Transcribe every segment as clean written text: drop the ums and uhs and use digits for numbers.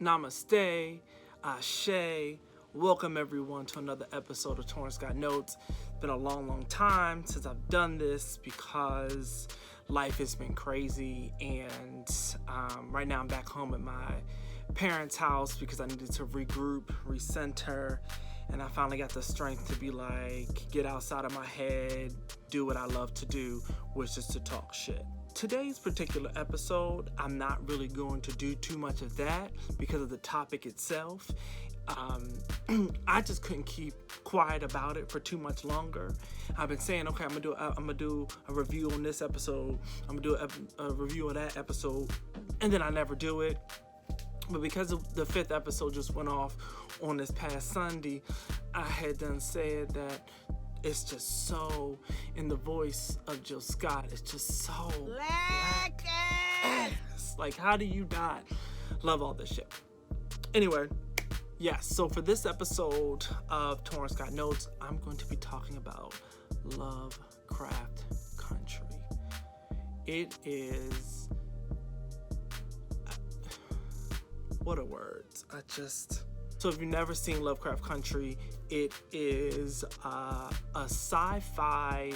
Namaste, Ashe. Welcome everyone to another episode of Torrance Got Notes. It's been a long time since I've done this because life has been crazy, and right now I'm back home at my parents' house because I needed to regroup, recenter, and I finally got the strength to be like, get outside of my head, do what I love to do, which is to talk shit. Today's particular episode, I'm not really going to do too much of that because of the topic itself. I just couldn't keep quiet about it for too much longer. I've been saying, okay, I'm gonna do a review on this episode. I'm gonna do a review of that episode, and then I never do it. But because the 5th episode just went off on this past Sunday, I had done said that it's just so, in the voice of Jill Scott, it's just so black ass. Like, how do you not love all this shit? Anyway, yes, so for this episode of Torrance Got Notes, I'm going to be talking about Lovecraft Country. It is, what are words? So if you've never seen Lovecraft Country, it is a sci-fi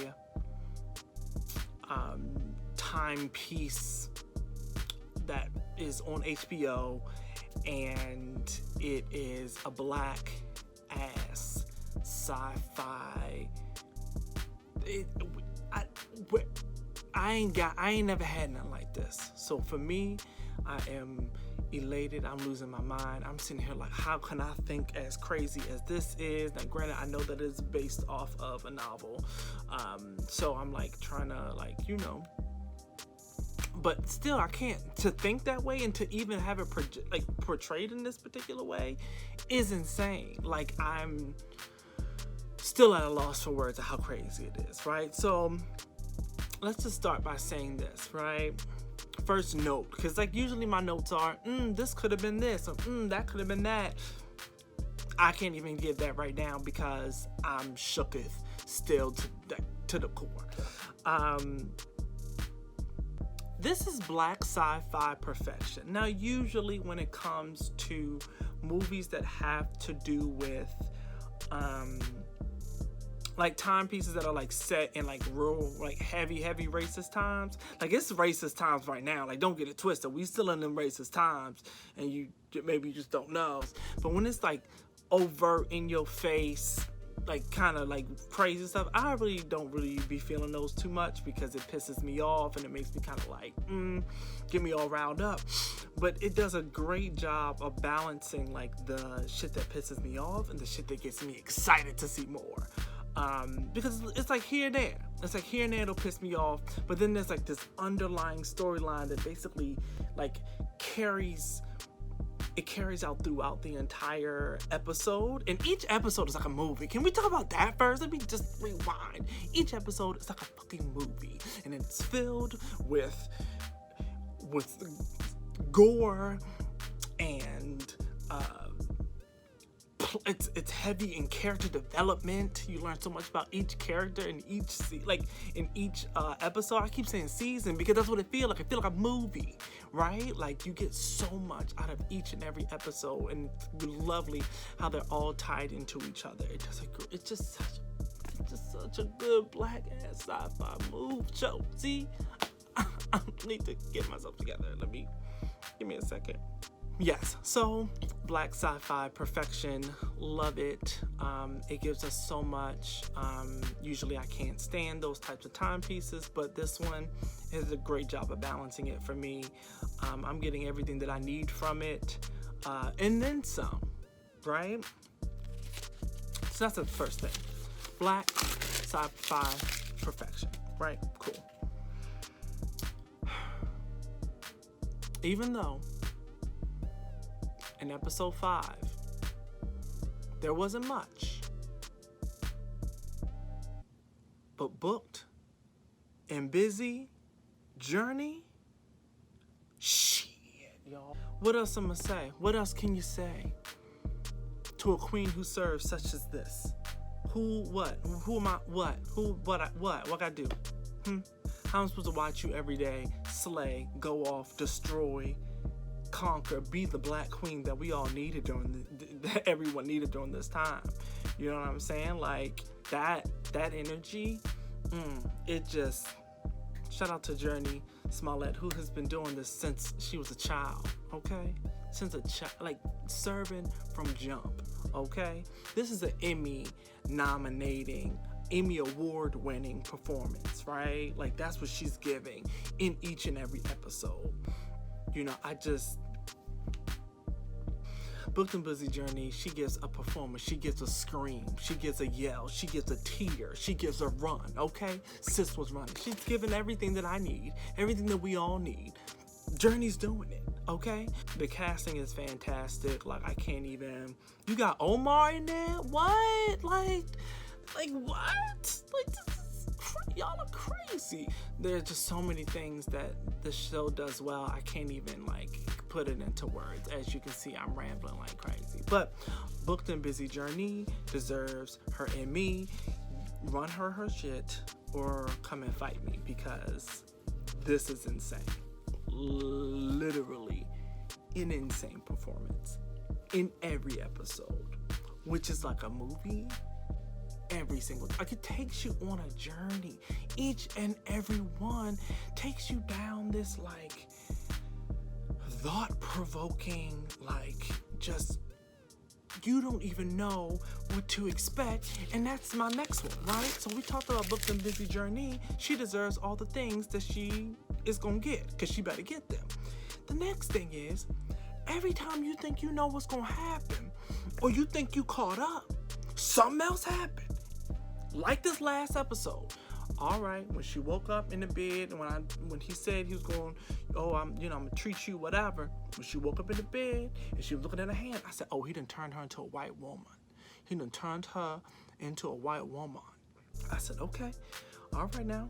timepiece that is on HBO, and it is a black ass sci-fi. I ain't never had nothing like this. So for me, I am elated. I'm losing my mind. I'm sitting here like, how can I think as crazy as this is? Now, granted, I know that it's based off of a novel, so I'm like trying to but still, I can't. To think that way and to even have it portrayed in this particular way is insane. Like, I'm still at a loss for words of how crazy it is, right? So let's just start by saying this, right? First note, because like usually my notes are, this could have been this, or that could have been that. I can't even give that right now because I'm shooketh still to the core. This is black sci-fi perfection. Now, usually when it comes to movies that have to do with like timepieces that are like set in like real like heavy racist times, like it's racist times right now, like don't get it twisted, we still in them racist times, and you just don't know. But when it's like overt in your face, like kind of like crazy stuff, I don't be feeling those too much because it pisses me off and it makes me kind of like get me all riled up. But it does a great job of balancing like the shit that pisses me off and the shit that gets me excited to see more. Because it's like here and there. It's like here and there it'll piss me off, but then there's like this underlying storyline that basically like carries out throughout the entire episode. And each episode is like a movie. Can we talk about that first? Let me just rewind. Each episode is like a fucking movie, and it's filled with gore and it's heavy in character development. You learn so much about each character in each episode. I keep saying season because that's what it feels like. It feels like a movie, right? Like you get so much out of each and every episode, and it's lovely how they're all tied into each other. It's just such a good black ass sci-fi show. See, I need to get myself together. Give me a second. Yes, so black sci-fi perfection, love it. It gives us so much. Usually I can't stand those types of timepieces, but this one is a great job of balancing it for me. I'm getting everything that I need from it, and then some, right? So that's the first thing. Black sci-fi perfection, right? Cool. Even though in episode 5, there wasn't much, but booked and busy journey, shit, y'all. What else I'm gonna say? What else can you say to a queen who serves such as this? Who am I, what I do? How am I supposed to watch you every day, slay, go off, destroy, conquer, be the black queen that we all needed that everyone needed during this time. You know what I'm saying? Like that energy, it just, shout out to Journey Smollett, who has been doing this since she was a child, okay? Since a child, like serving from jump, okay? This is an Emmy award winning performance, right? Like that's what she's giving in each and every episode. You know, Booked and Busy Journey, she gives a performance, she gives a scream, she gives a yell, she gives a tear, she gives a run, okay? Sis was running. She's giving everything that I need, everything that we all need. Journey's doing it, okay? The casting is fantastic. Like, I can't even... You got Omar in there? What? Like what? Like, y'all are crazy. There's just so many things that the show does well. I can't even, like, put it into words. As you can see, I'm rambling like crazy. But Booked and Busy Journey deserves her Emmy. Run her shit or come and fight me, because this is insane. Literally an insane performance in every episode, which is like a movie. Every single, like, it takes you on a journey. Each and every one takes you down this, like, thought-provoking, like, just, you don't even know what to expect. And that's my next one, right? So we talked about Booked and Busy Journey. She deserves all the things that she is gonna get, because she better get them. The next thing is, every time you think you know what's gonna happen, or you think you caught up, something else happened. Like this last episode. All right, when she woke up in the bed, and when he said he was going, I'm gonna treat you, whatever. When she woke up in the bed and she was looking at her hand, I said, oh, he done turned her into a white woman. He done turned her into a white woman. I said, okay, all right now,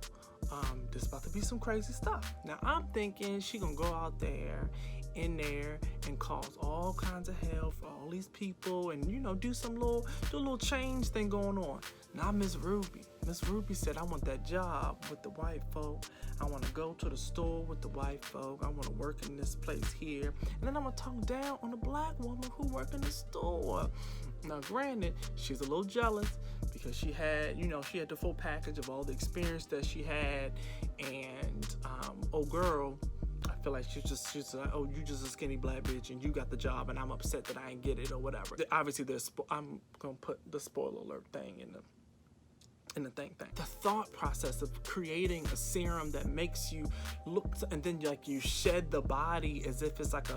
there's about to be some crazy stuff. Now I'm thinking she gonna go out there in there and cause all kinds of hell for all these people, and do a little change thing going on. Now Miss Ruby said, I want that job with the white folk. I want to go to the store with the white folk. I want to work in this place here, and then I'm gonna talk down on the black woman who work in the store. Now granted, she's a little jealous because she had the full package of all the experience that she had, and girl, I feel like she's like, oh, you just a skinny black bitch and you got the job and I'm upset that I ain't get it or whatever. Obviously, I'm gonna put the spoiler alert thing in the thing. The thought process of creating a serum that makes you look, and then like you shed the body as if it's like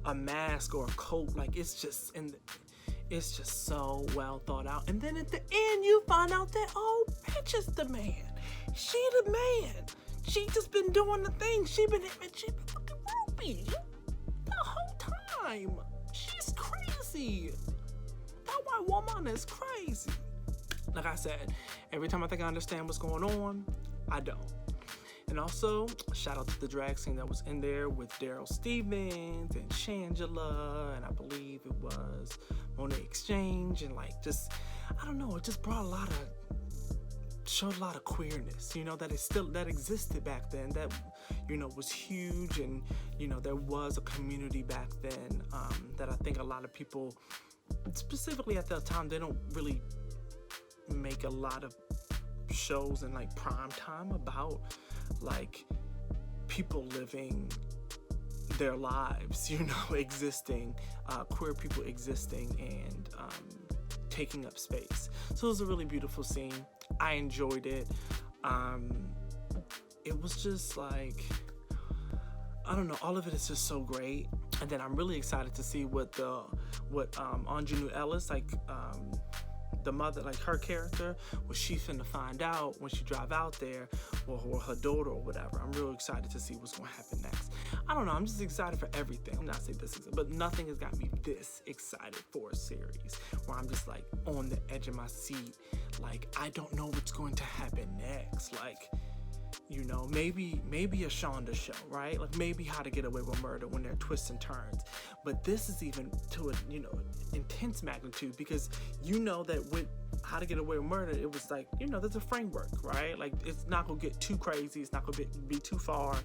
a mask or a coat. Like it's just so well thought out. And then at the end, you find out that bitch is the man. She the man. She just been doing the thing. She been fucking Ruby the whole time. She's crazy. That white woman is crazy. Like I said, every time I think I understand what's going on, I don't. And also, shout out to the drag scene that was in there with Daryl Stevens and Shangela, and I believe it was Monet Exchange, and like just, I don't know, it just brought showed a lot of queerness, that existed back then, that, was huge, and, there was a community back then, that I think a lot of people, specifically at that time, they don't really make a lot of shows in like prime time about like people living their lives, existing, queer people existing and taking up space. So it was a really beautiful scene. I enjoyed it. It was just like, I don't know, all of it is just so great. And then I'm really excited to see what Anjanou Ellis, like the mother, like her character, what she finna find out when she drive out there, or her daughter or whatever. I'm real excited to see what's gonna happen next. I don't know, I'm just excited for everything. I'm not saying this is, but nothing has got me this excited for a series where I'm just like on the edge of my seat. Like, I don't know what's going to happen next. Like, maybe a Shonda show, right? Like maybe How to Get Away with Murder when there are twists and turns. But this is even to a, intense magnitude, because that with How to Get Away with Murder, it was like, there's a framework, right? Like it's not gonna get too crazy, it's not gonna be too far,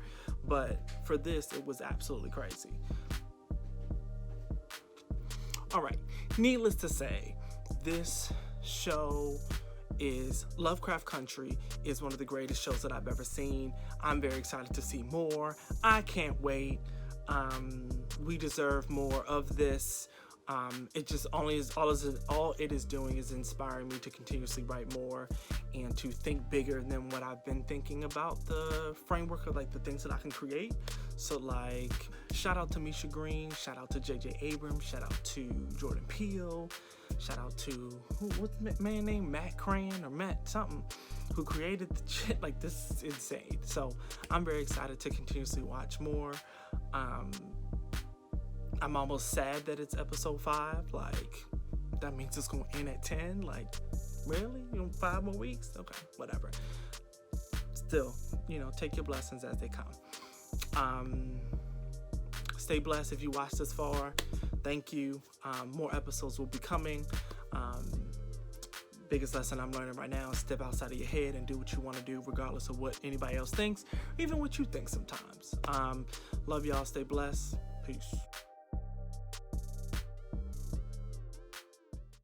but for this, it was absolutely crazy. All right, needless to say, this show is Lovecraft Country is one of the greatest shows that I've ever seen. I'm very excited to see more. I can't wait. We deserve more of this. It just only is all it is doing is inspiring me to continuously write more and to think bigger than what I've been thinking about the framework of like the things that I can create. So like, shout out to Misha Green, shout out to J.J. Abrams, shout out to Jordan Peele, shout out to what's the man named Matt Crane or Matt something, who created the shit. Like, this is insane. So I'm very excited to continuously watch more. I'm almost sad that it's episode 5. Like, that means it's gonna end at 10. Like, really? 5 more weeks? Okay, whatever. Still, take your blessings as they come. Stay blessed if you watched this far. Thank you. More episodes will be coming. Biggest lesson I'm learning right now is step outside of your head and do what you want to do, regardless of what anybody else thinks, even what you think sometimes. Love y'all. Stay blessed. Peace.